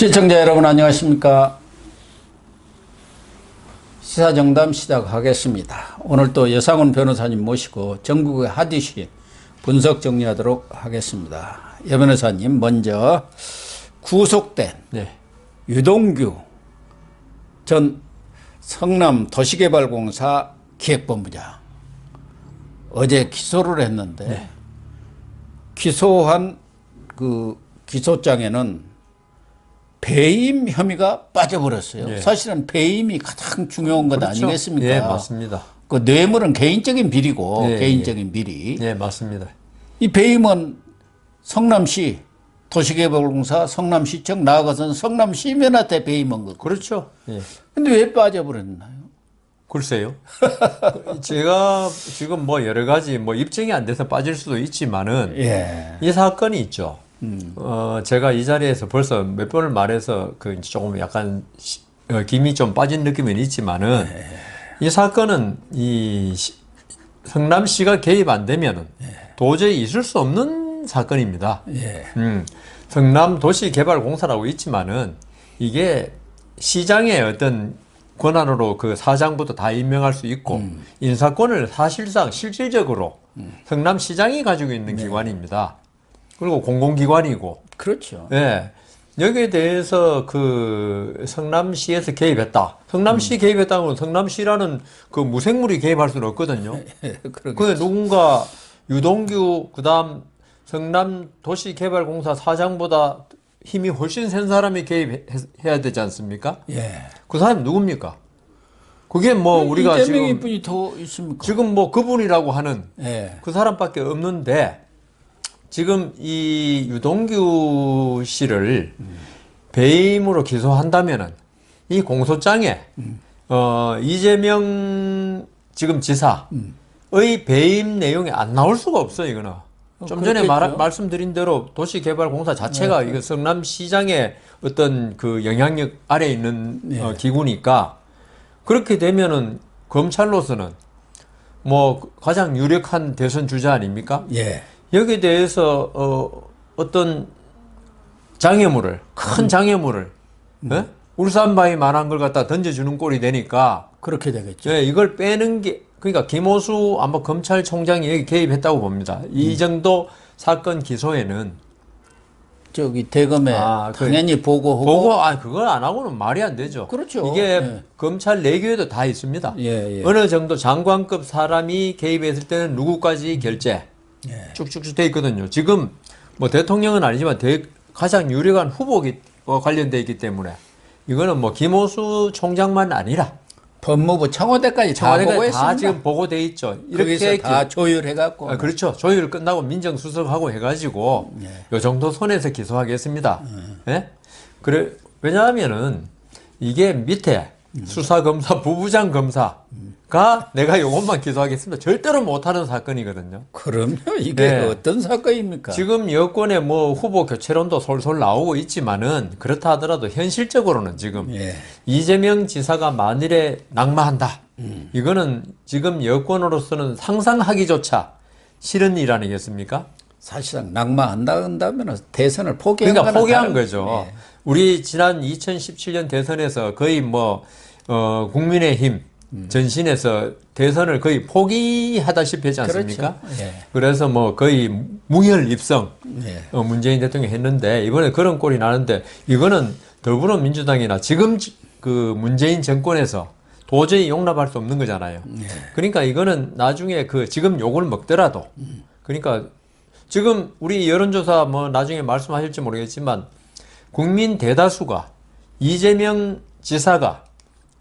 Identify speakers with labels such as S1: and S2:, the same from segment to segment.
S1: 시청자 여러분 안녕하십니까. 시사정담 시작하겠습니다. 오늘 또 여상훈 변호사님 모시고 전국의 핫 이슈 분석 정리하도록 하겠습니다. 여 변호사님, 먼저 구속된 유동규 전 성남 도시개발공사 기획본부장 어제 기소를 했는데 기소한 그 기소장에는 배임 혐의가 빠져버렸어요. 사실은 배임이 가장 중요한 것 아니겠습니까?
S2: 예, 맞습니다.
S1: 그 뇌물은 개인적인 비리고, 개인적인 비리.
S2: 예, 맞습니다.
S1: 이 배임은 성남시 도시개발공사 성남시청 나아가서는 성남시민한테 배임한 거.
S2: 그렇죠. 예.
S1: 근데 왜 빠져버렸나요?
S2: 글쎄요. 제가 지금 뭐 여러 가지 뭐 입증이 안 돼서 빠질 수도 있지만은 이 사건이 있죠. 제가 이 자리에서 벌써 몇 번을 말해서 그 조금 약간 김이 좀 빠진 느낌은 있지만은 이 사건은 이 성남시가 개입 안 되면은 도저히 있을 수 없는 사건입니다. 성남도시개발공사라고 있지만은 이게 시장의 어떤 권한으로 그 사장부터 다 임명할 수 있고 인사권을 사실상 실질적으로 성남시장이 가지고 있는 기관입니다. 그리고 공공기관이고.
S1: 그렇죠.
S2: 예. 여기에 대해서 그 성남시에서 개입했다. 성남시 개입했다면 성남시라는 그 무생물이 개입할 수는 없거든요. 그 누군가 유동규 그다음 성남도시개발공사 사장보다 힘이 훨씬 센 사람이 개입해야 되지 않습니까? 그 사람이 누굽니까? 그게 뭐 우리가
S1: 이재명이 분이 더 있습니까?
S2: 지금 뭐 그분이라고 하는 그 사람밖에 없는데 지금 이 유동규 씨를 배임으로 기소한다면은 이 공소장에 이재명 지금 지사의 배임 내용이 안 나올 수가 없어요, 이거는. 좀 전에 말씀드린 대로 도시개발공사 자체가 이거 성남시장의 어떤 그 영향력 아래에 있는 기구니까 그렇게 되면은 검찰로서는 뭐 가장 유력한 대선 주자 아닙니까? 여기에 대해서 어떤 장애물을 큰 장애물을 울산바위만한 걸 갖다 던져주는 꼴이 되니까
S1: 그렇게 되겠죠.
S2: 이걸 빼는 게 그러니까 김호수 아마 검찰총장이 여기 개입했다고 봅니다. 이 정도 사건 기소에는
S1: 저기 대검에 당연히 보고하고
S2: 그걸 안 하고는 말이 안 되죠.
S1: 그렇죠.
S2: 이게 검찰 내규에도 다 있습니다. 어느 정도 장관급 사람이 개입했을 때는 누구까지 결재 쭉쭉쭉 돼 있거든요. 지금 뭐 대통령은 아니지만 가장 유력한 후보와 관련돼 있기 때문에 이거는 뭐 김호수 총장만 아니라
S1: 법무부 청와대까지 다 보고했습니다.
S2: 다 지금 보고돼 있죠. 이렇게
S1: 다 조율해갖고.
S2: 그렇죠. 조율 끝나고 민정수석하고 해가지고 요 정도 선에서 기소하겠습니다. 그래 왜냐하면은 이게 밑에 수사검사, 부부장 검사가 내가 요것만 기소하겠습니다. 절대로 못하는 사건이거든요.
S1: 그럼요. 이게 어떤 사건입니까?
S2: 지금 여권에 뭐 후보 교체론도 솔솔 나오고 있지만은 그렇다 하더라도 현실적으로는 지금 이재명 지사가 만일에 낙마한다. 이거는 지금 여권으로서는 상상하기조차 싫은 일 아니겠습니까?
S1: 사실상 낙마한다면 대선을 포기한
S2: 그러니까 포기한 거죠. 우리 지난 2017년 대선에서 거의 뭐 국민의힘 전신에서 대선을 거의 포기하다시피 했지 않습니까? 그래서 뭐 거의 무혈 입성 문재인 대통령이 했는데 이번에 그런 꼴이 나는데 이거는 더불어민주당이나 지금 그 문재인 정권에서 도저히 용납할 수 없는 거잖아요. 그러니까 이거는 나중에 그 지금 욕을 먹더라도 그러니까 지금 우리 여론조사 뭐 나중에 말씀하실지 모르겠지만 국민 대다수가 이재명 지사가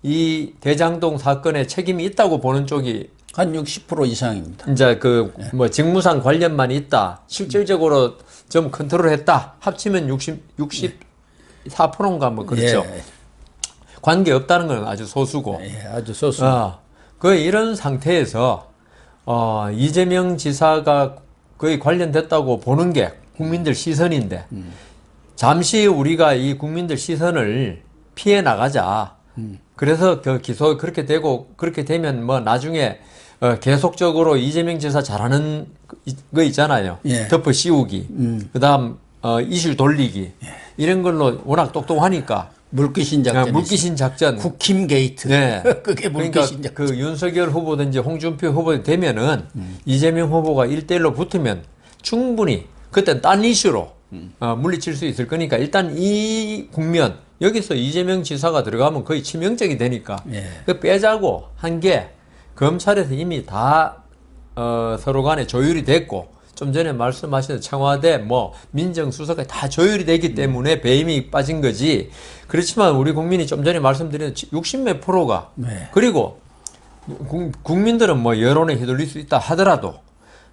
S2: 이 대장동 사건에 책임이 있다고 보는 쪽이
S1: 한 60% 이상입니다.
S2: 이제 그 뭐 직무상 관련만 있다. 실질적으로 좀 컨트롤했다. 합치면 64%인가 뭐 그렇죠. 관계 없다는 건 아주 소수고.
S1: 아주 소수.
S2: 그 이런 상태에서 이재명 지사가 거의 관련됐다고 보는 게 국민들 시선인데 잠시 우리가 이 국민들 시선을 피해 나가자. 그래서 그 기소 그렇게 되고 그렇게 되면 뭐 나중에 계속적으로 이재명 지사 잘하는 거 있잖아요. 덮어 씌우기. 그다음 이슈 돌리기. 이런 걸로 워낙 똑똑하니까
S1: 물귀신 작전.
S2: 물귀신 작전.
S1: 국힘 게이트.
S2: 네.
S1: 그게
S2: 그러니까
S1: 물귀신 작전.
S2: 그 윤석열 후보든지 홍준표 후보 되면은 이재명 후보가 1대1로 붙으면 충분히 그때 딴 이슈로 물리칠 수 있을 거니까 일단 이 국면 여기서 이재명 지사가 들어가면 거의 치명적이 되니까
S1: 예.
S2: 그 빼자고 한 게 검찰에서 이미 다 서로 간에 조율이 됐고 좀 전에 말씀하신 청와대 뭐 민정수석까지 다 조율이 되기 때문에 배임이 빠진 거지. 그렇지만 우리 국민이 좀 전에 말씀드린 60몇 프로가
S1: 네.
S2: 그리고 국민들은 뭐 여론에 휘둘릴 수 있다 하더라도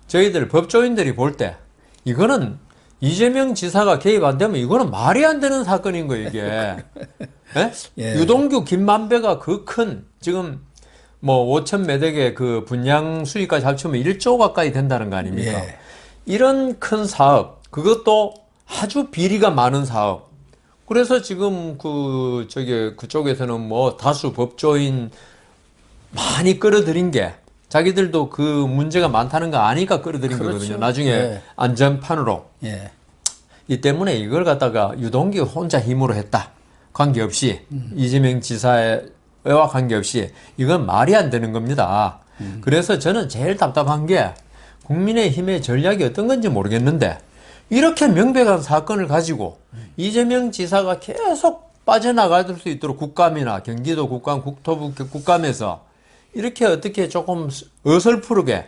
S2: 저희들 법조인들이 볼 때 이거는 이재명 지사가 개입 안 되면 이거는 말이 안 되는 사건인 거예요, 이게. 예?
S1: 예.
S2: 유동규, 김만배가 그 큰 지금 뭐 5천 매덕의 그 분양 수익까지 합치면 1조 가까이 된다는 거 아닙니까?
S1: 예.
S2: 이런 큰 사업, 그것도 아주 비리가 많은 사업. 그래서 지금 그쪽에서는 뭐 다수 법조인 많이 끌어들인 게 자기들도 그 문제가 많다는 거 아니까 끌어들인
S1: 그렇죠.
S2: 거거든요. 나중에
S1: 예.
S2: 안전판으로.
S1: 예.
S2: 이 때문에 이걸 갖다가 유동규 혼자 힘으로 했다. 관계없이 이재명 지사와 관계없이 이건 말이 안 되는 겁니다. 그래서 저는 제일 답답한 게 국민의힘의 전략이 어떤 건지 모르겠는데 이렇게 명백한 사건을 가지고 이재명 지사가 계속 빠져나갈 수 있도록 국감이나 경기도 국감, 국토부 국감에서 이렇게 어떻게 조금 어설프게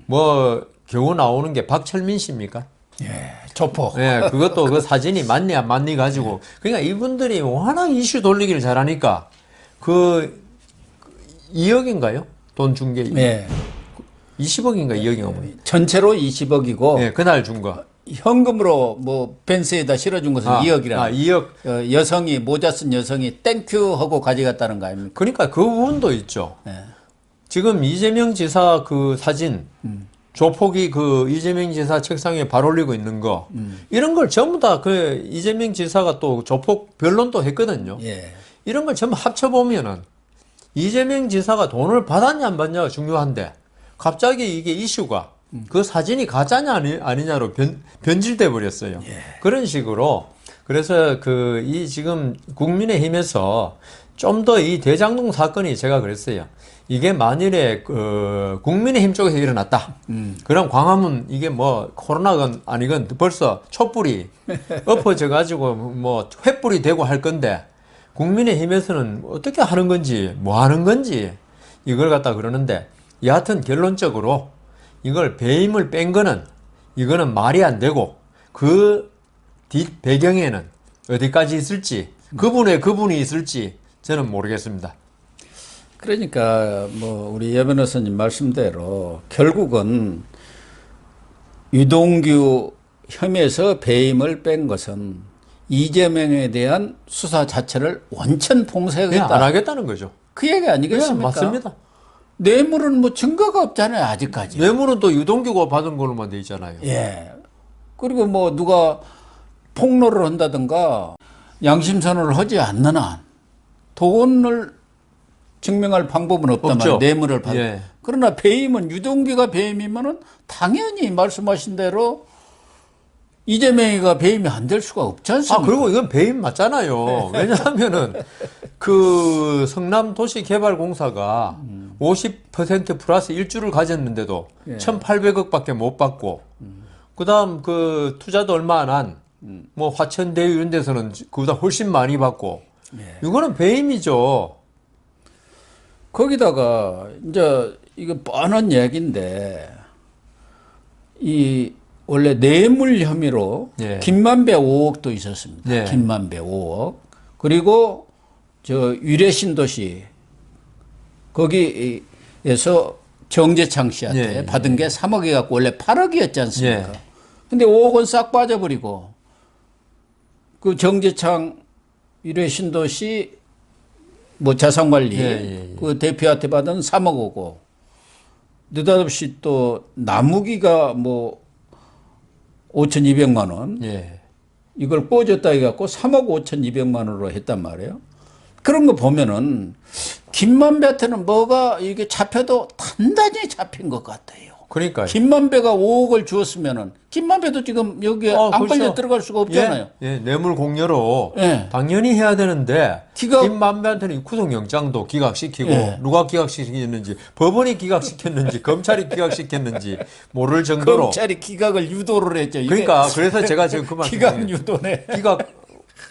S2: 뭐 겨우 나오는 게 박철민 씨입니까?
S1: 예. 조폭.
S2: 예, 그것도 그 사진이 맞니 안 맞니 가지고 그러니까 이분들이 워낙 이슈 돌리기를 잘하니까 그 2억인가요? 돈 준 게
S1: 예.
S2: 20억인가 2억인가 뭐.
S1: 전체로 20억이고
S2: 예, 그날 준 거.
S1: 현금으로 뭐 벤츠에다 실어준 것은 2억이라.
S2: 2억.
S1: 여성이 모자 쓴 여성이 땡큐 하고 가져갔다는 거 아닙니까?
S2: 그러니까 그 부분도 있죠.
S1: 예.
S2: 지금 이재명 지사 그 사진 조폭이 그 이재명 지사 책상에 발 올리고 있는 거 이런 걸 전부 다 그 이재명 지사가 또 조폭 변론도 했거든요.
S1: 예.
S2: 이런 걸 전부 합쳐보면은 이재명 지사가 돈을 받았냐 안 받냐가 중요한데 갑자기 이게 이슈가 그 사진이 가짜냐 아니냐로 변질돼 버렸어요.
S1: 예.
S2: 그런 식으로 그래서 그 이 지금 국민의힘에서 좀 더 이 대장동 사건이 제가 그랬어요. 이게 만일에 그 국민의힘 쪽에서 일어났다. 그럼 광화문 이게 뭐 코로나건 아니건 벌써 촛불이 엎어져 가지고 뭐 횃불이 되고 할 건데 국민의힘에서는 어떻게 하는 건지 뭐 하는 건지 이걸 갖다 그러는데 여하튼 결론적으로 이걸 배임을 뺀 거는 이거는 말이 안 되고 그 뒷 배경에는 어디까지 있을지 그분이 있을지 저는 모르겠습니다.
S1: 그러니까 뭐 우리 여 변호사님 말씀대로 결국은 유동규 혐의에서 배임을 뺀 것은 이재명에 대한 수사 자체를 원천
S2: 그냥
S1: 봉쇄하겠다.
S2: 안 하겠다는 거죠.
S1: 그 얘기 아니겠습니까?
S2: 맞습니다.
S1: 뇌물은 뭐 증거가 없잖아요, 아직까지.
S2: 뇌물은 또 유동규가 받은 걸로만 돼 있잖아요.
S1: 예. 그리고 뭐 누가 폭로를 한다든가 양심선언을 하지 않는 한 돈을 증명할 방법은 없단 말이에요. 뇌물을 받.
S2: 예.
S1: 그러나 배임은 유동규가 배임이면은 당연히 말씀하신 대로 이재명이가 배임이 안 될 수가 없지 않습니까?
S2: 그리고 이건 배임 맞잖아요. 왜냐하면은 그 성남도시개발공사가 50% 플러스 일주를 가졌는데도
S1: 예.
S2: 1,800억밖에 못 받고 그다음 그 투자도 얼마 안 한 뭐 화천대유 이런 데서는 그보다 훨씬 많이 받고
S1: 예.
S2: 이거는 배임이죠.
S1: 거기다가 이제 이거 뻔한 얘기인데 이 원래 뇌물 혐의로
S2: 예.
S1: 김만배 5억도 있었습니다.
S2: 예.
S1: 김만배 5억. 그리고 저 유래신도시 거기에서 정재창 씨한테
S2: 예.
S1: 받은 게 3억이 갖고 원래 8억이었지 않습니까?
S2: 예.
S1: 근데 5억은 싹 빠져버리고 그 정재창 유래신도시 뭐 자산관리
S2: 예.
S1: 그 대표한테 받은 3억 오고 느닷없이 또 나무기가 뭐 5,200만 원
S2: 예.
S1: 이걸 꿔줬다 해갖고 3억 5,200만 원으로 했단 말이에요. 그런 거 보면은 김만배한테는 뭐가 이게 잡혀도 단단히 잡힌 것 같아요.
S2: 그러니까요.
S1: 김만배가 5억을 주었으면은 김만배도 지금 여기에 안
S2: 그렇죠.
S1: 걸려 들어갈 수가 없잖아요.
S2: 예, 뇌물 공여로
S1: 예.
S2: 당연히 해야 되는데
S1: 기각-
S2: 김만배한테는 구속영장도 기각시키고
S1: 예.
S2: 누가 기각시켰는지 법원이 기각시켰는지 검찰이 기각시켰는지 모를 정도로
S1: 검찰이 기각을 유도를 했죠. 이게
S2: 그러니까 그래서 제가 지금 그
S1: 기각
S2: 말씀
S1: 유도네.
S2: 기각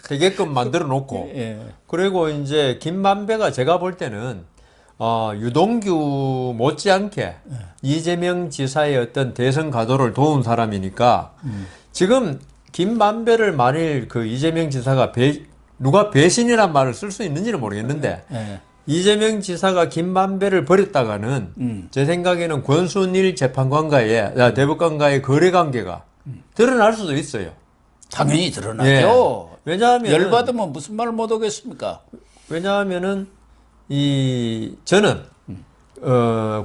S2: 되게끔 만들어 놓고
S1: 예.
S2: 그리고 이제 김만배가 제가 볼 때는 유동규 못지않게 이재명 지사의 어떤 대선 가도를 도운 사람이니까 지금 김만배를 만일 그 이재명 지사가 누가 배신이란 말을 쓸 수 있는지는 모르겠는데
S1: 예.
S2: 이재명 지사가 김만배를 버렸다가는 제 생각에는 권순일 재판관과의 대법관과의 거래 관계가 드러날 수도 있어요.
S1: 당연히 드러나죠.
S2: 왜냐하면
S1: 열받으면 무슨 말 못하겠습니까?
S2: 왜냐하면은 저는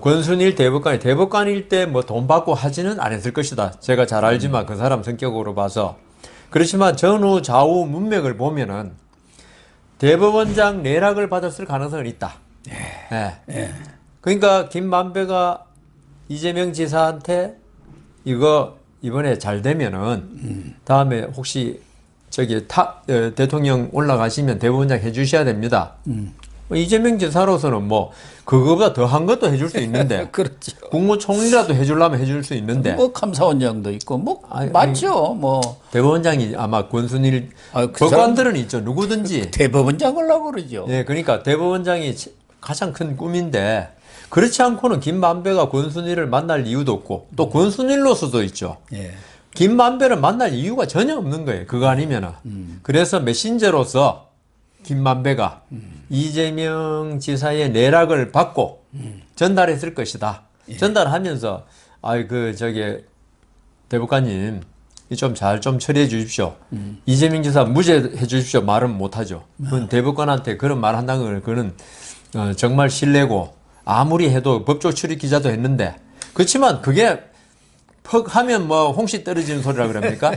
S2: 권순일 대법관일 때 뭐 돈 받고 하지는 않았을 것이다. 제가 잘 알지만 그 사람 성격으로 봐서 그렇지만 전후 좌우 문맥을 보면은 대법원장 내락을 받았을 가능성은 있다. 예. 그러니까 김만배가 이재명 지사한테 이거 이번에 잘 되면은 다음에 혹시 대통령 올라가시면 대법원장 해주셔야 됩니다. 이재명 지사로서는 뭐 그거보다 더한 것도 해줄 수 있는데
S1: 그렇죠.
S2: 국무총리라도 해주려면 해줄 수 있는데
S1: 뭐 감사원장도 있고 뭐 맞죠. 뭐
S2: 대법원장이 아마 권순일
S1: 그
S2: 법관들은 있죠. 누구든지
S1: 대법원장 하려고 그러죠.
S2: 예, 그러니까 대법원장이 가장 큰 꿈인데 그렇지 않고는 김만배가 권순일을 만날 이유도 없고 또 권순일로서도 있죠.
S1: 예.
S2: 김만배를 만날 이유가 전혀 없는 거예요. 그거 아니면은. 그래서 메신저로서 김만배가 이재명 지사의 내락을 받고 전달했을 것이다. 전달하면서 대법관님 좀 잘 좀 처리해 주십시오. 이재명 지사 무죄해 주십시오. 말은 못 하죠. 그건 대법관한테 그런 말 한다는 건 그는 정말 신뢰고 아무리 해도 법조 출입 기자도 했는데 그렇지만 그게 퍽 하면 뭐 홍시 떨어지는 소리라 그럽니까?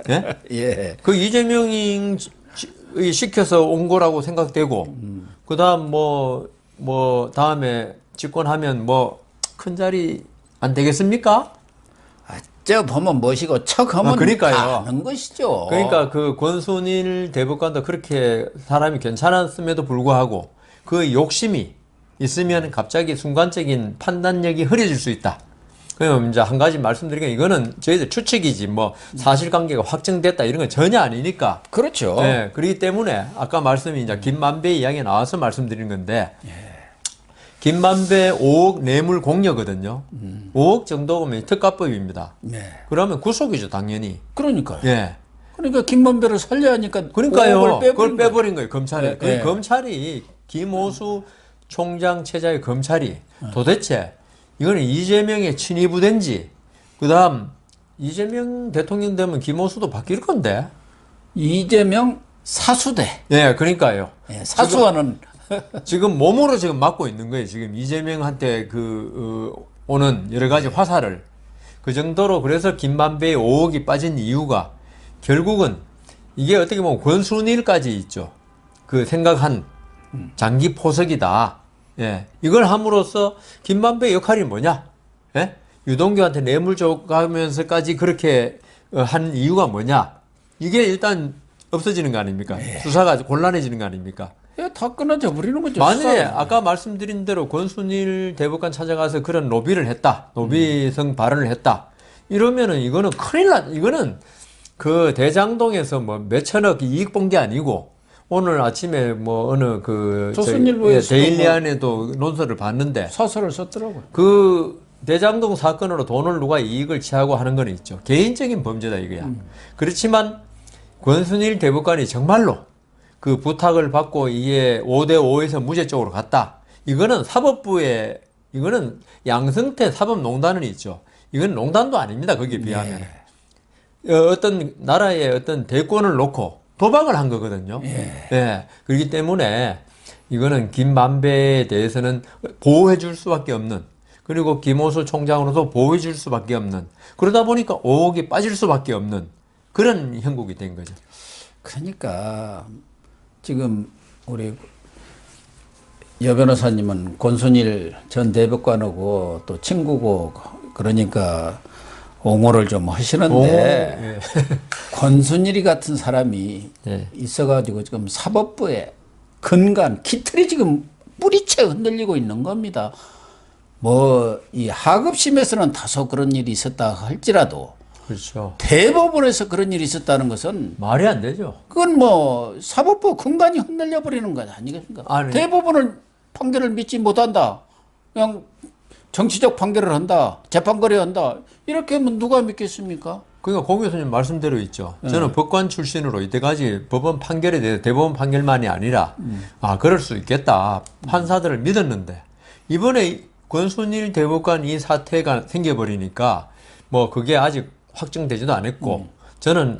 S2: 예?
S1: 예.
S2: 그 이재명이 시켜서 온 거라고 생각되고 그다음 다음에 집권하면 뭐 큰 자리 안 되겠습니까?
S1: 저 보면 멋이고 척하면
S2: 그러니까요.
S1: 다 하는 것이죠.
S2: 그러니까 그 권순일 대법관도 그렇게 사람이 괜찮았음에도 불구하고 그 욕심이 있으면 갑자기 순간적인 판단력이 흐려질 수 있다. 그럼 이제 한 가지 말씀드리면 이거는 저희들 추측이지 뭐 사실관계가 확정됐다 이런 건 전혀 아니니까.
S1: 그렇죠.
S2: 네, 그렇기 때문에 아까 말씀이 이제 김만배 이야기가 나와서 말씀드린 건데 김만배 5억 뇌물 공여거든요. 5억 정도면 특가법입니다.
S1: 네.
S2: 그러면 구속이죠 당연히.
S1: 그러니까요.
S2: 예.
S1: 그러니까 김만배를 살려야 하니까
S2: 그러니까요.
S1: 5억을
S2: 그걸 빼버린 거예요 검찰이.
S1: 네,
S2: 그
S1: 네.
S2: 검찰이 김호수 총장 체제의 검찰이 도대체 이거는 이재명의 친위부대인지 그다음 이재명 대통령 되면 김호수도 바뀔 건데.
S1: 이재명 사수대.
S2: 예, 그러니까요.
S1: 예, 사수와는
S2: 지금 몸으로 지금 맞고 있는 거예요. 지금 이재명한테 오는 여러 가지 화살을 그 정도로 그래서 김만배의 5억이 빠진 이유가 결국은 이게 어떻게 보면 권순일까지 있죠. 그 생각한 장기 포석이다. 예, 이걸 함으로써 김만배의 역할이 뭐냐? 예? 유동규한테 뇌물 줘가면서까지 그렇게 한 이유가 뭐냐? 이게 일단 없어지는 거 아닙니까? 수사가 곤란해지는 거 아닙니까?
S1: 다 끊어져 버리는 거죠.
S2: 만약에
S1: 수사는.
S2: 아까 말씀드린 대로 권순일 대법관 찾아가서 그런 로비를 했다. 로비성 발언을 했다. 이러면은 이거는 이거는 그 대장동에서 뭐 몇천억 이익 본 게 아니고 오늘 아침에 뭐 어느
S1: 조선일보에서도
S2: 데일리안에도 논설을 봤는데
S1: 사설을 썼더라고요.
S2: 그 대장동 사건으로 돈을 누가 이익을 취하고 하는 건 있죠. 개인적인 범죄다 이거야. 그렇지만 권순일 대법관이 정말로 그 부탁을 받고 이게 5대5에서 무죄 쪽으로 갔다. 이거는 사법부의 이거는 양승태 사법농단은 있죠. 이건 농단도 아닙니다. 거기에 비하면. 어떤 나라의 어떤 대권을 놓고 도박을 한 거거든요. 예. 그렇기 때문에 이거는 김만배에 대해서는 보호해 줄 수밖에 없는 그리고 김호수 총장으로서 보호해 줄 수밖에 없는 그러다 보니까 5억이 빠질 수밖에 없는 그런 형국이 된 거죠.
S1: 그러니까 지금 우리 여 변호사님은 권순일 전 대법관하고 또 친구고 그러니까 옹호를 좀 하시는데 권순일이 같은 사람이 있어가지고 지금 사법부의 근간 기틀이 지금 뿌리채 흔들리고 있는 겁니다. 뭐 이 하급심에서는 다소 그런 일이 있었다 할지라도
S2: 그렇죠.
S1: 대법원에서 그런 일이 있었다는 것은
S2: 말이 안 되죠.
S1: 그건 뭐 사법부 근간이 흔들려 버리는 것 아니겠습니까?
S2: 아니.
S1: 대법원은 판결을 믿지 못한다. 그냥 정치적 판결을 한다. 재판거래 한다. 이렇게 하면 누가 믿겠습니까?
S2: 그러니까 고 교수님 말씀대로 있죠. 저는 법관 출신으로 이때까지 법원 판결에 대해서 대법원 판결만이 아니라 그럴 수 있겠다. 판사들을 믿었는데 이번에 권순일 대법관 이 사태가 생겨버리니까 뭐 그게 아직 확정되지도 않았고 저는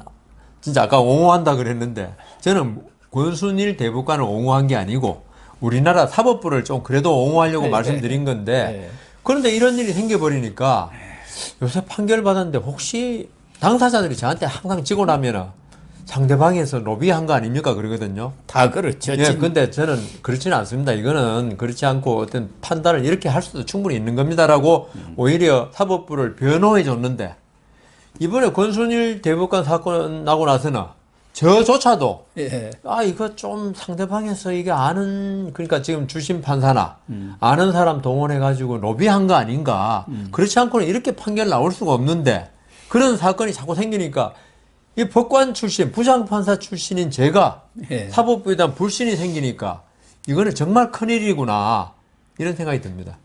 S2: 진짜 아까 옹호한다 그랬는데 저는 권순일 대법관을 옹호한 게 아니고 우리나라 사법부를 좀 그래도 옹호하려고 말씀드린 건데 그런데 이런 일이 생겨버리니까 요새 판결 받았는데 혹시 당사자들이 저한테 항상 지고 나면은 상대방에서 로비한 거 아닙니까? 그러거든요.
S1: 다 그렇죠.
S2: 예, 근데 저는 그렇지는 않습니다. 이거는 그렇지 않고 어떤 판단을 이렇게 할 수도 충분히 있는 겁니다라고 오히려 사법부를 변호해 줬는데 이번에 권순일 대법관 사건 나고 나서는 저조차도 이거 좀 상대방에서 이게 아는 그러니까 지금 주심 판사나 아는 사람 동원해 가지고 로비한 거 아닌가. 그렇지 않고는 이렇게 판결 나올 수가 없는데 그런 사건이 자꾸 생기니까 이 법관 출신, 부장판사 출신인 제가 사법부에 대한 불신이 생기니까 이거는 정말 큰일이구나 이런 생각이 듭니다.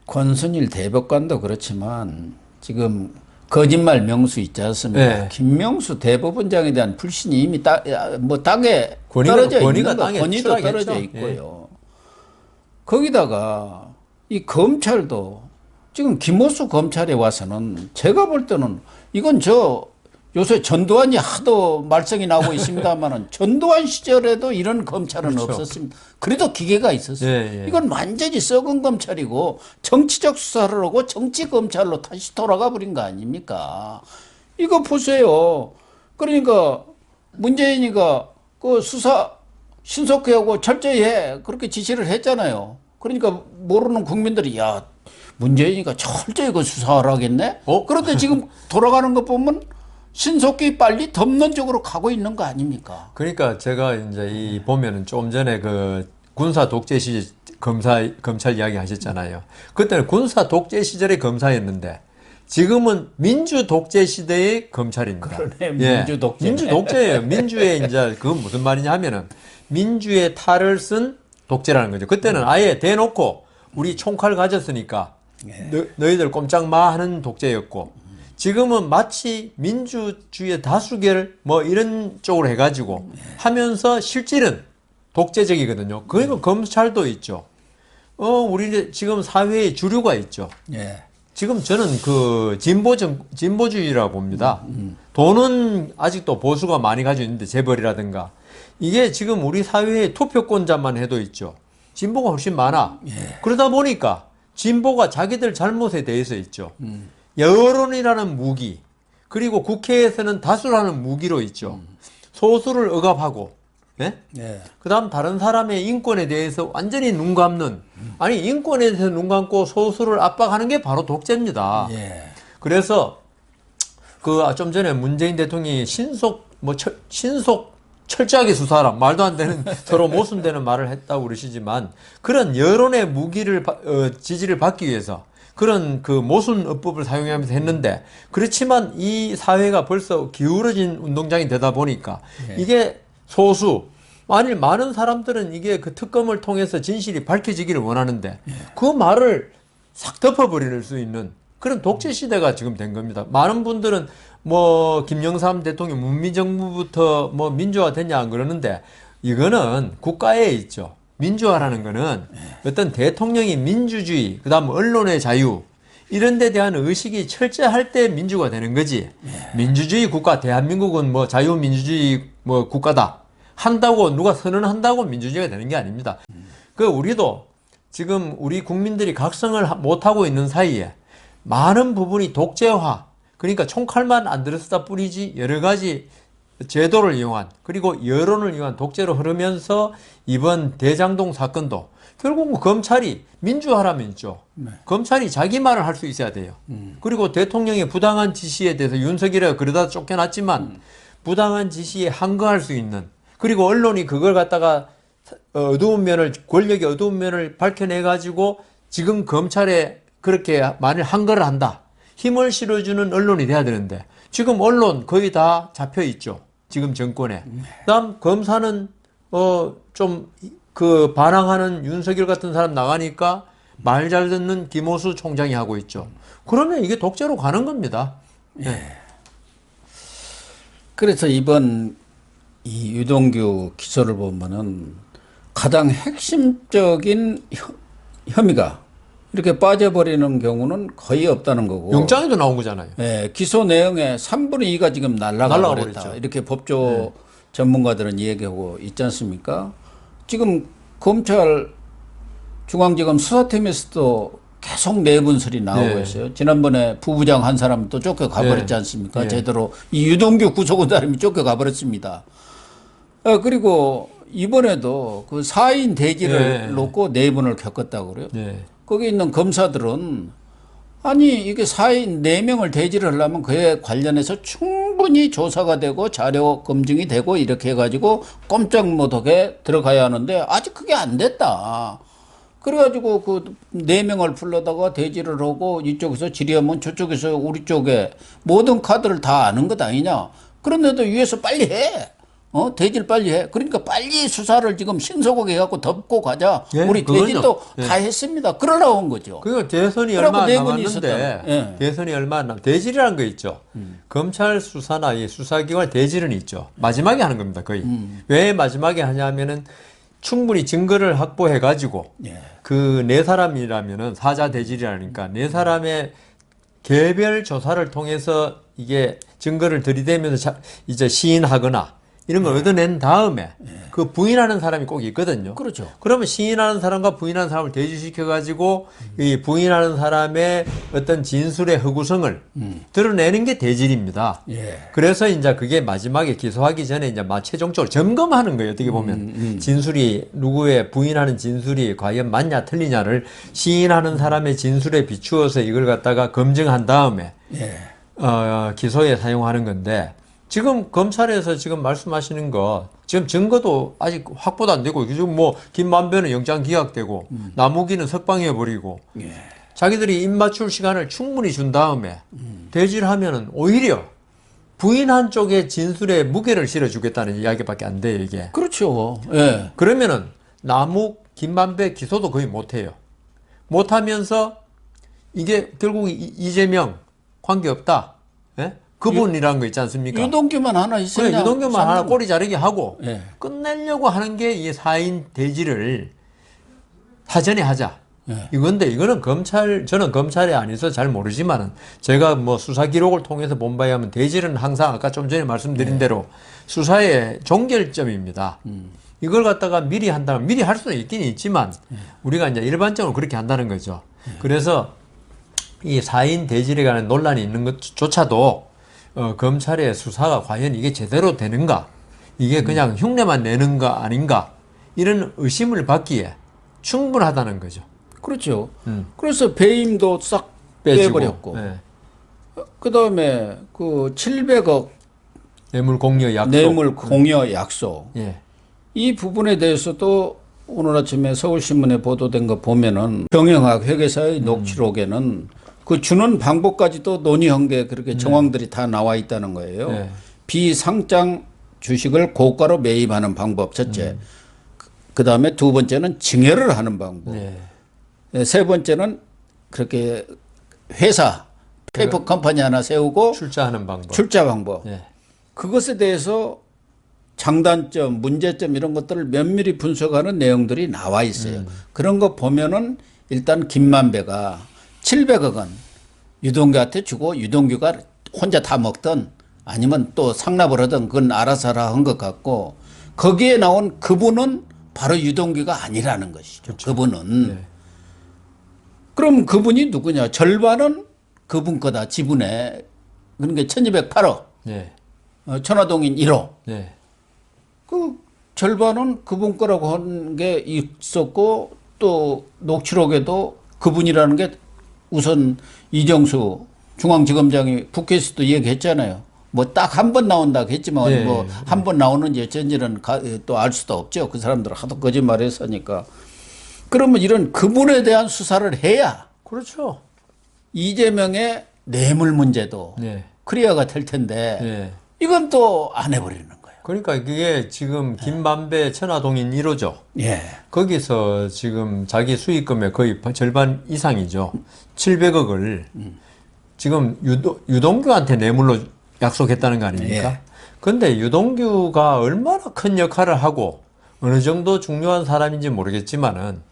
S1: 권순일 대법관도 그렇지만 지금 거짓말 명수 있지 않습니까? 김명수 대법원장에 대한 불신이 이미 땅에 떨어져 있는 거, 권위도 떨어져 있고요. 거기다가 이 검찰도 지금 김호수 검찰에 와서는 제가 볼 때는 이건 요새 전두환이 하도 말썽이 나오고 있습니다만은 전두환 시절에도 이런 검찰은 없었습니다. 그래도 기계가 있었어요. 이건 완전히 썩은 검찰이고 정치적 수사를 하고 정치 검찰로 다시 돌아가 버린 거 아닙니까? 이거 보세요. 그러니까 문재인이가 그 수사 신속히 하고 철저히 해 그렇게 지시를 했잖아요. 그러니까 모르는 국민들이 야 문재인이가 철저히 그 수사를 하겠네. 그런데 지금 돌아가는 거 보면. 신속히 빨리 덮는 쪽으로 가고 있는 거 아닙니까?
S2: 그러니까 제가 이제 보면은 좀 전에 그 군사 독재 시절 검찰 이야기 하셨잖아요. 그때는 군사 독재 시절의 검사였는데 지금은 민주 독재 시대의 검찰입니다.
S1: 그러네, 민주 독재.
S2: 민주 독재예요. 민주의 이제 그건 무슨 말이냐 하면은 민주의 탈을 쓴 독재라는 거죠. 그때는 아예 대놓고 우리 총칼 가졌으니까 너희들 꼼짝 마 하는 독재였고 지금은 마치 민주주의의 다수결 뭐 이런 쪽으로 해가지고 하면서 실질은 독재적이거든요. 그러니까 검찰도 있죠. 우리 지금 사회에 주류가 있죠. 지금 저는 그 진보주의라고 봅니다. 돈은 아직도 보수가 많이 가지고 있는데 재벌이라든가 이게 지금 우리 사회의 투표권자만 해도 있죠. 진보가 훨씬 많아. 그러다 보니까 진보가 자기들 잘못에 대해서 있죠. 여론이라는 무기 그리고 국회에서는 다수라는 무기로 있죠. 소수를 억압하고 그다음 다른 사람의 인권에 대해서 완전히 눈 감는 아니 인권에 대해서 눈 감고 소수를 압박하는 게 바로 독재입니다. 그래서 그 좀 전에 문재인 대통령이 신속 철저하게 수사하라 말도 안 되는 서로 모순되는 말을 했다고 그러시지만 그런 여론의 무기를 지지를 받기 위해서 그런 그 모순어법을 사용하면서 했는데 그렇지만 이 사회가 벌써 기울어진 운동장이 되다 보니까 이게 소수 만일 많은 사람들은 이게 그 특검을 통해서 진실이 밝혀지기를 원하는데 그 말을 싹 덮어버릴 수 있는 그런 독재 시대가 지금 된 겁니다. 많은 분들은 뭐 김영삼 대통령 문민정부부터 뭐 민주화 됐냐 안 그러는데 이거는 국가에 있죠. 민주화라는 거는 어떤 대통령이 민주주의, 그다음 언론의 자유 이런 데 대한 의식이 철저할 때 민주가 되는 거지. 민주주의 국가 대한민국은 뭐 자유민주주의 뭐 국가다 한다고 누가 선언한다고 민주주의가 되는 게 아닙니다. 그 우리도 지금 우리 국민들이 각성을 못 하고 있는 사이에 많은 부분이 독재화 그러니까 총칼만 안 들었다 뿐이지 여러 가지 제도를 이용한 그리고 여론을 이용한 독재로 흐르면서 이번 대장동 사건도 결국은 검찰이 민주화라면 있죠. 검찰이 자기 말을 할 수 있어야 돼요. 그리고 대통령의 부당한 지시에 대해서 윤석열이가 그러다 쫓겨났지만 부당한 지시에 항거할 수 있는, 그리고 언론이 그걸 갖다가 어두운 면을, 권력의 어두운 면을 밝혀내가지고 지금 검찰에 그렇게 만일 항거를 한다, 힘을 실어주는 언론이 돼야 되는데 지금 언론 거의 다 잡혀 있죠. 지금 정권에. 그다음 검사는 좀 그 반항하는 윤석열 같은 사람 나가니까 말 잘 듣는 김호수 총장이 하고 있죠. 그러면 이게 독재로 가는 겁니다. 네.
S1: 그래서 이번 이 유동규 기소를 보면은 가장 핵심적인 혐의가 이렇게 빠져버리는 경우는 거의 없다는 거고.
S2: 영장에도 나온 거잖아요.
S1: 네, 기소 내용의 3분의 2가 지금 날라가 버렸다. 이렇게 법조 전문가들은 이야기하고 있지 않습니까? 지금 검찰 중앙지검 수사팀에서도 계속 내분설이 나오고 있어요. 지난번에 부부장 한 사람 또 쫓겨가 버렸지 않습니까? 제대로 이 유동규 구속한 사람이 쫓겨가 버렸습니다. 그리고 이번에도 그 4인 대지를 놓고 내분을 겪었다고 그래요. 거기 있는 검사들은 아니 이게 4인 4명을 대지를 하려면 그에 관련해서 충분히 조사가 되고 자료 검증이 되고 이렇게 해가지고 꼼짝 못하게 들어가야 하는데 아직 그게 안 됐다. 그래가지고 그 4명을 불러다가 대지를 하고 이쪽에서 질의하면 저쪽에서 우리 쪽에 모든 카드를 다 아는 것 아니냐. 그런데도 위에서 빨리 해. 대지를 빨리 해. 그러니까 빨리 수사를 지금 신속하게 해갖고 덮고 가자. 우리 대지도 다 했습니다. 그러려고 한 거죠.
S2: 그리고 대선이 얼마 안 남았는데, 대선이 얼마 안 남았는데, 대질이라는 거 있죠. 검찰 수사나 이 수사기관 대질은 있죠. 마지막에 하는 겁니다, 거의. 왜 마지막에 하냐면은 충분히 증거를 확보해가지고, 그 4사람이라면은 사자 대질이라니까 4사람의 개별 조사를 통해서 이게 증거를 들이대면서 이제 시인하거나 이런 걸 얻어낸 다음에 그 부인하는 사람이 꼭 있거든요.
S1: 그렇죠.
S2: 그러면 시인하는 사람과 부인하는 사람을 대지시켜가지고 이 부인하는 사람의 어떤 진술의 허구성을 드러내는 게 대질입니다. 그래서 이제 그게 마지막에 기소하기 전에 이제 최종적으로 점검하는 거예요. 어떻게 보면 진술이 누구의 부인하는 진술이 과연 맞냐 틀리냐를 시인하는 사람의 진술에 비추어서 이걸 갖다가 검증한 다음에 기소에 사용하는 건데. 지금 검찰에서 지금 말씀하시는 거 지금 증거도 아직 확보도 안 되고 지금 뭐 김만배는 영장 기각되고 남욱이는 석방해 버리고 자기들이 입맞출 시간을 충분히 준 다음에 대질하면은 오히려 부인한 쪽의 진술에 무게를 실어주겠다는 이야기밖에 안 돼요 이게.
S1: 그렇죠.
S2: 그러면은 남욱, 김만배 기소도 거의 못해요. 못하면서 이게 결국 이재명 관계 없다. 그분이라는 거 있지 않습니까?
S1: 유동규만 하나 있어요.
S2: 그래, 유동규만 하나 꼬리 자르게 하고 끝내려고 하는 게 이 4인 대지를 사전에 하자. 이건데 이거는 저는 검찰에 안 있어서 잘 모르지만은 제가 뭐 수사 기록을 통해서 본 바에 하면 대질은 항상 아까 좀 전에 말씀드린 대로 수사의 종결점입니다. 이걸 갖다가 미리 한다면 미리 할 수는 있긴 있지만 우리가 이제 일반적으로 그렇게 한다는 거죠. 그래서 이 4인 대질에 관한 논란이 있는 것조차도 검찰의 수사가 과연 이게 제대로 되는가, 이게 그냥 흉내만 내는가 아닌가, 이런 의심을 받기에 충분하다는 거죠.
S1: 그렇죠. 그래서 배임도 싹 빼버렸고, 그 다음에 그 700억
S2: 뇌물 공여 약속,
S1: 뇌물 공여 약속, 이 부분에 대해서도 오늘 아침에 서울신문에 보도된 거 보면은 경영학 회계사의 녹취록에는 그 주는 방법까지도 논의한 게 그렇게 정황들이 다 나와 있다는 거예요. 비상장 주식을 고가로 매입하는 방법 첫째. 그 다음에 두 번째는 증여를 하는 방법. 세 번째는 그렇게 회사, 페이퍼 컴퍼니 하나 세우고
S2: 출자하는 방법.
S1: 출자 방법. 그것에 대해서 장단점, 문제점 이런 것들을 면밀히 분석하는 내용들이 나와 있어요. 그런 거 보면은 일단 김만배가 700억 원 유동규한테 주고 유동규가 혼자 다 먹던 아니면 또 상납을 하던 그건 알아서 하라 한 것 같고 거기에 나온 그분은 바로 유동규가 아니라는 것이죠. 그렇죠. 그분은. 그럼 그분이 누구냐. 절반은 그분 거다. 지분에. 그러니까 1208억. 천화동인 1호. 그 절반은 그분 거라고 한 게 있었고 또 녹취록에도 그분이라는 게 우선 이정수 중앙지검장이 국회에서도 얘기했잖아요. 뭐 딱 한 번 나온다고 했지만
S2: 예,
S1: 뭐 한 번 나오는지 어쩐지는 또 알 수도 없죠. 그 사람들은 하도 거짓말했으니까. 그러면 이런 그분에 대한 수사를 해야
S2: 그렇죠.
S1: 이재명의 뇌물 문제도
S2: 네.
S1: 클리어가 될 텐데
S2: 네.
S1: 이건 또 안 해버리는 거예요.
S2: 그러니까 그게 지금 김만배 천화동인 1호죠.
S1: 예.
S2: 거기서 지금 자기 수익금의 거의 절반 이상이죠. 700억을 지금 유동규한테 뇌물로 약속했다는 거 아닙니까?
S1: 예.
S2: 근데 유동규가 얼마나 큰 역할을 하고 어느 정도 중요한 사람인지 모르겠지만은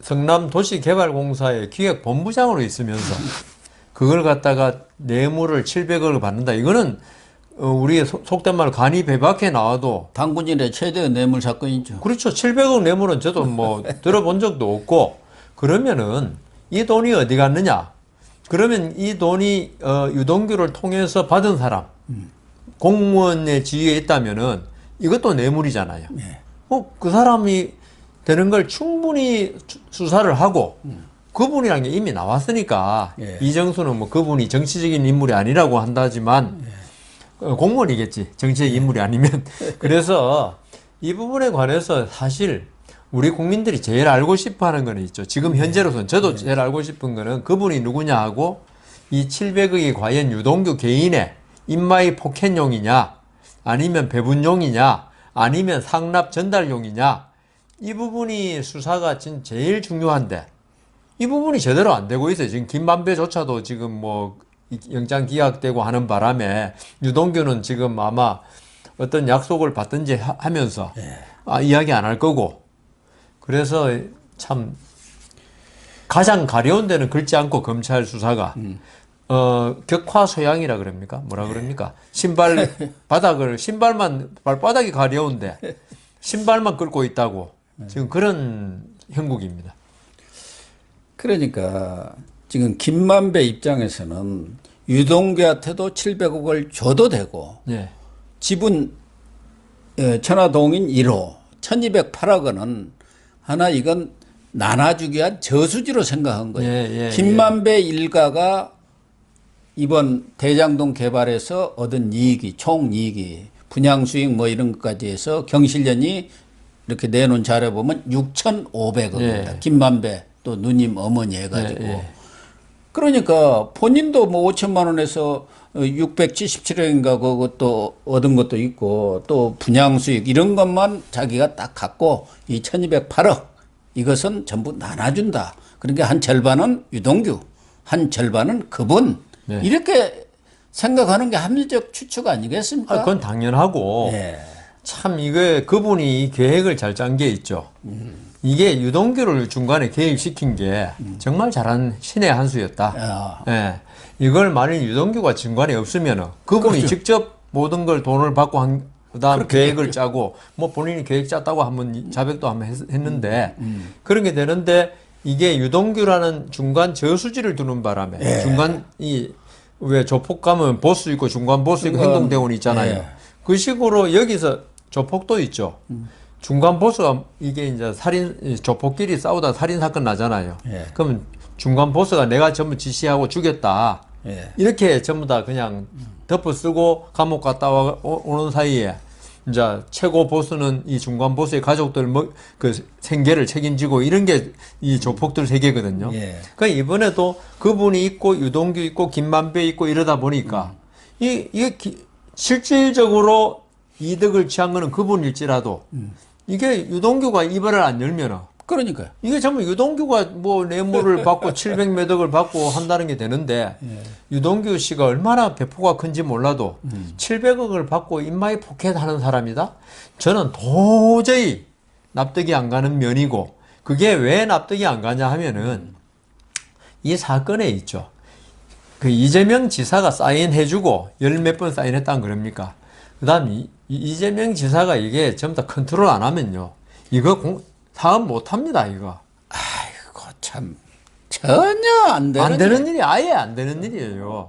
S2: 성남도시개발공사의 기획본부장으로 있으면서 그걸 갖다가 뇌물을 700억을 받는다. 이거는 우리의 속된 말로 간이 배박해 나와도
S1: 당군인의 최대 뇌물 사건이죠.
S2: 그렇죠. 700억 뇌물은 저도 뭐 들어본 적도 없고 그러면은 이 돈이 어디 갔느냐? 그러면 이 돈이 유동규를 통해서 받은 사람 공무원의 지위에 있다면은 이것도 뇌물이잖아요.
S1: 네.
S2: 그 사람이 되는 걸 충분히 수사를 하고 그분이라는 게 이미 나왔으니까
S1: 예.
S2: 이정수는 뭐 그분이 정치적인 인물이 아니라고 한다지만 공무원이겠지. 정치적 인물이 아니면. 그래서 이 부분에 관해서 사실 우리 국민들이 제일 알고 싶어 하는 거는 있죠. 지금 현재로서는 저도 제일 알고 싶은 거는 그분이 누구냐 하고 이 700억이 과연 유동규 개인의 인마이 포켓용이냐 아니면 배분용이냐 아니면 상납 전달용이냐 이 부분이 수사가 제일 중요한데 이 부분이 제대로 안 되고 있어요. 지금 김만배조차도 지금 뭐 영장 기각되고 하는 바람에 유동규는 지금 아마 어떤 약속을 받든지 하면서 이야기 안 할 거고 그래서 참 가장 가려운 데는 긁지 않고 검찰 수사가 격화소양이라 그럽니까? 뭐라 그럽니까? 신발만 발바닥이 가려운데 신발만 긁고 있다고 지금 그런 형국입니다.
S1: 그러니까 지금 김만배 입장에서는 유동규한테도 700억을 줘도 되고
S2: 네.
S1: 지분 천화동인 1호 1208억 원은 하나 이건 나눠주기 위한 저수지로 생각한 거예요.
S2: 예,
S1: 김만배 일가가 이번 대장동 개발에서 얻은 이익이 총이익이 분양수익 뭐 이런 것까지 해서 경실련이 이렇게 내놓은 자료 보면 6,500억입니다.
S2: 예.
S1: 김만배 또 누님 어머니 해가지고.
S2: 예.
S1: 그러니까 본인도 뭐 5천만 원에서 677억인가 그것도 얻은 것도 있고 또 분양수익 이런 것만 자기가 딱 갖고 이 1208억 이것은 전부 나눠준다. 그러니까 한 절반은 유동규, 한 절반은 그분.
S2: 네.
S1: 이렇게 생각하는 게 합리적 추측 아니겠습니까?
S2: 그건 당연하고
S1: 예.
S2: 참 이게 그분이 이 계획을 잘 짠 게 있죠. 이게 유동규를 중간에 개입시킨 게 정말 잘한 신의 한 수였다. 예. 이걸 만일 유동규가 중간에 없으면 그분이
S1: 그렇죠.
S2: 직접 모든 걸 돈을 받고 그다음 계획을 짜고 뭐 본인이 계획 짰다고 한번 자백도 한번 했는데 그런 게 되는데 이게 유동규라는 중간 저수지를 두는 바람에
S1: 예.
S2: 중간 왜 조폭 가면 보스 있고 중간 보스 있고 행동대원이 있잖아요.
S1: 예.
S2: 그 식으로 여기서 조폭도 있죠. 중간 보스가 이게 이제 조폭끼리 싸우다 살인 사건 나잖아요.
S1: 예.
S2: 그러면 중간 보스가 내가 전부 지시하고 죽였다.
S1: 예.
S2: 이렇게 전부 다 그냥 덮어 쓰고 감옥 갔다 오는 사이에 이제 최고 보스는 이 중간 보스의 가족들 그 생계를 책임지고 이런 게 이 조폭들 세계거든요.
S1: 예.
S2: 그러니까 이번에도 그분이 있고 유동규 있고 김만배 있고 이러다 보니까 이게 실질적으로 이득을 취한 거는 그분일지라도 이게 유동규가 입을 안 열면은
S1: 그러니까요.
S2: 이게 전부 유동규가 뭐 뇌물을 받고 700몇 억을 받고 한다는 게 되는데 유동규 씨가 얼마나 배포가 큰지 몰라도 700억을 받고 인마이 포켓하는 사람이다? 저는 도저히 납득이 안 가는 면이고 그게 왜 납득이 안 가냐 하면은 이 사건에 있죠. 그 이재명 지사가 사인해주고 열 몇 번 사인했다는 그럽니까? 그 다음 이재명 지사가 이게 전부 다 컨트롤 안 하면요. 이거 사업 못 합니다, 이거.
S1: 아이고, 참. 전혀 안 되는
S2: 안 되는 일이 아예 안 되는 일이에요.